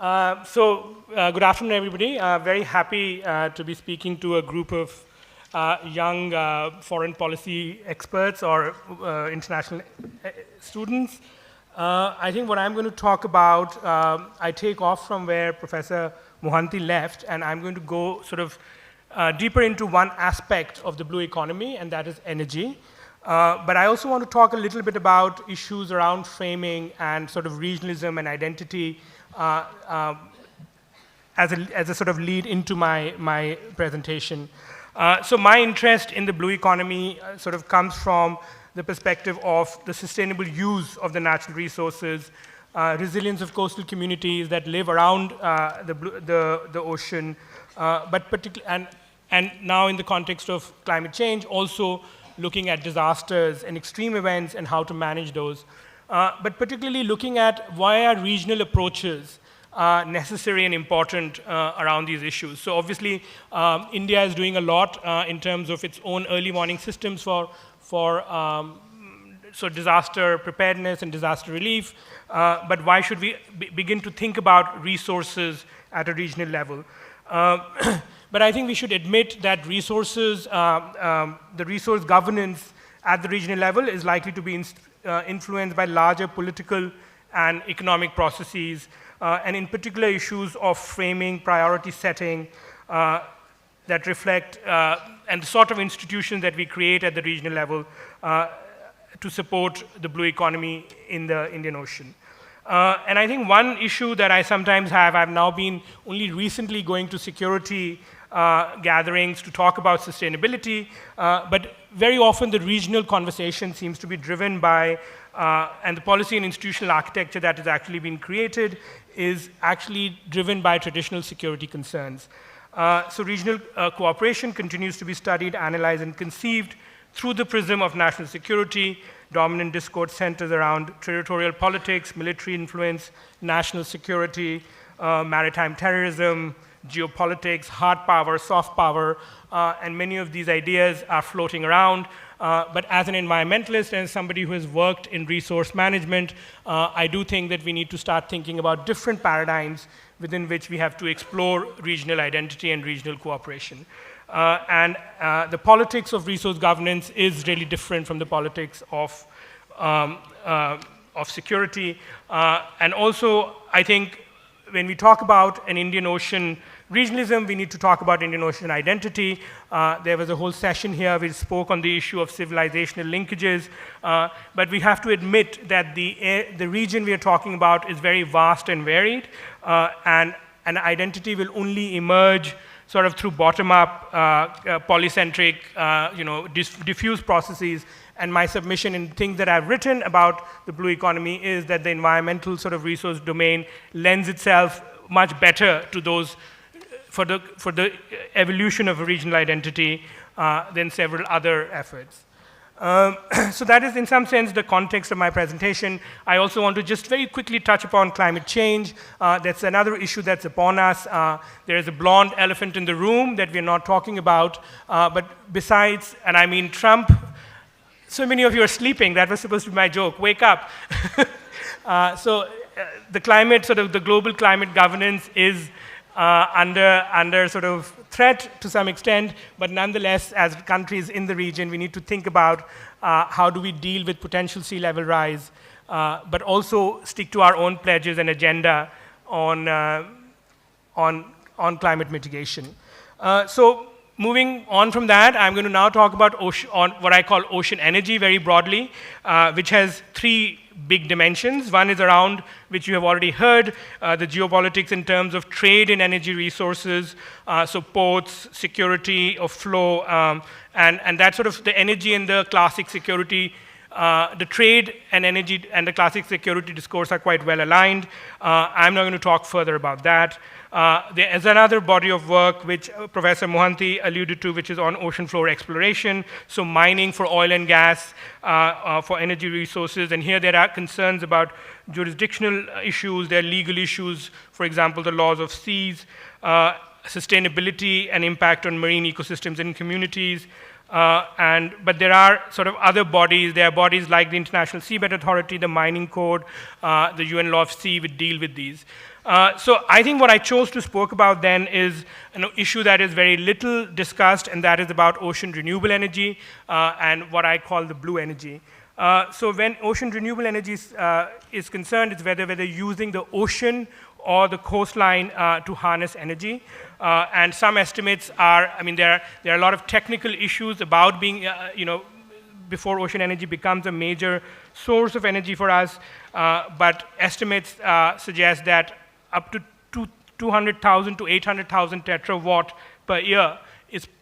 Good afternoon, everybody. Very happy to be speaking to a group of young foreign policy experts or international students. I think what I'm going to talk about, I take off from where Professor Mohanty left, and I'm going to go sort of deeper into one aspect of the blue economy, and that is energy. But I also want to talk a little bit about issues around framing and sort of regionalism and identity as a sort of lead into my presentation. So my interest in the blue economy sort of comes from the perspective of the sustainable use of the natural resources, resilience of coastal communities that live around the ocean, but particularly, and now in the context of climate change, also looking at disasters and extreme events and how to manage those. But particularly looking at why are regional approaches necessary and important around these issues. So obviously, India is doing a lot in terms of its own early warning systems for disaster preparedness and disaster relief. But why should we begin to think about resources at a regional level? But I think we should admit that resources, the resource governance at the regional level is likely to be influenced by larger political and economic processes, and in particular issues of framing, priority setting that reflect, and the sort of institutions that we create at the regional level to support the blue economy in the Indian Ocean. And I think one issue that I sometimes have, I've now been only recently going to security gatherings to talk about sustainability, but very often the regional conversation seems to be driven by, and the policy and institutional architecture that has actually been created is actually driven by traditional security concerns. So regional cooperation continues to be studied, analyzed, and conceived through the prism of national security. Dominant discourse centers around territorial politics, military influence, national security, maritime terrorism, geopolitics, hard power, soft power, and many of these ideas are floating around. But as an environmentalist and somebody who has worked in resource management, I do think that we need to start thinking about different paradigms within which we have to explore regional identity and regional cooperation. The politics of resource governance is really different from the politics of security. And also, I think when we talk about an Indian Ocean regionalism, we need to talk about Indian Ocean identity. There was a whole session here which spoke on the issue of civilizational linkages, but we have to admit that the region we are talking about is very vast and varied, and an identity will only emerge sort of through bottom-up, polycentric, diffuse processes. And my submission in things that I've written about the blue economy is that the environmental sort of resource domain lends itself much better to those, for the evolution of a regional identity than several other efforts. So that is, in some sense, the context of my presentation. I also want to just very quickly touch upon climate change. That's another issue that's upon us. There is a blonde elephant in the room that we're not talking about. But besides, and I mean Trump, so many of you are sleeping. That was supposed to be my joke. Wake up. The climate, sort of the global climate governance is under sort of threat to some extent, but nonetheless, as countries in the region, we need to think about how do we deal with potential sea level rise, but also stick to our own pledges and agenda on climate mitigation. So moving on from that, I'm going to now talk about what I call ocean energy very broadly, which has three big dimensions. One is around, which you have already heard, the geopolitics in terms of trade in energy resources, so ports, security of flow, and that sort of the energy and the classic security, the trade and energy and the classic security discourse are quite well aligned. I'm not going to talk further about that. There is another body of work which Professor Mohanty alluded to, which is on ocean floor exploration, so mining for oil and gas, for energy resources, and here there are concerns about jurisdictional issues, there are legal issues, for example, the laws of seas, sustainability and impact on marine ecosystems and communities, But there are sort of other bodies. There are bodies like the International Seabed Authority, the Mining Code, the UN Law of Sea, which deal with these. So I think what I chose to spoke about then is an issue that is very little discussed, and that is about ocean renewable energy and what I call the blue energy. So when ocean renewable energy is concerned, it's whether using the ocean or the coastline to harness energy. And some estimates are, I mean, there are a lot of technical issues about being, before ocean energy becomes a major source of energy for us, but estimates suggest that up to 200,000 to 800,000 tetrawatt per year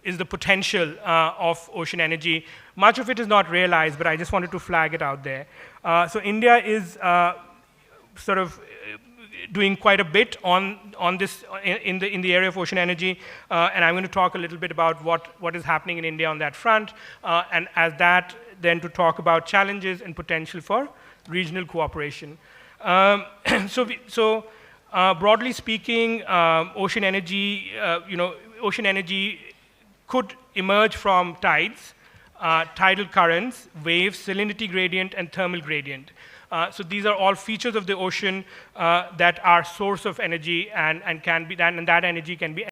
is the potential of ocean energy. Much of it is not realized, but I just wanted to flag it out there. So India is sort of doing quite a bit on this in the area of ocean energy, and I'm going to talk a little bit about what is happening in India on that front, and as that then to talk about challenges and potential for regional cooperation. Broadly speaking, ocean energy, ocean energy could emerge from tides, tidal currents, waves, salinity gradient, and thermal gradient. So these are all features of the ocean that are source of energy and that energy can be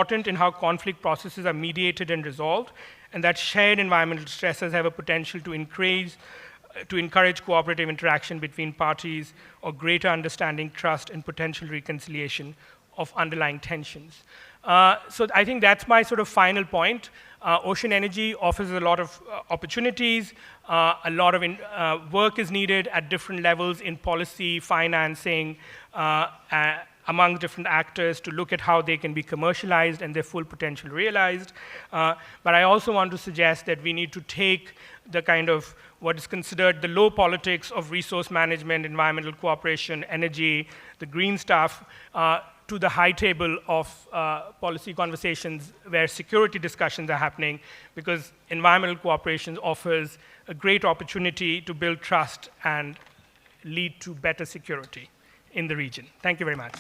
important in how conflict processes are mediated and resolved, and that shared environmental stresses have a potential to encourage cooperative interaction between parties or greater understanding, trust, and potential reconciliation of underlying tensions. So I think that's my sort of final point. Ocean energy offers a lot of opportunities. A lot of work is needed at different levels in policy, financing, among different actors to look at how they can be commercialized and their full potential realized. But I also want to suggest that we need to take the kind of what is considered the low politics of resource management, environmental cooperation, energy, the green stuff, to the high table of policy conversations where security discussions are happening, because environmental cooperation offers a great opportunity to build trust and lead to better security in the region. Thank you very much.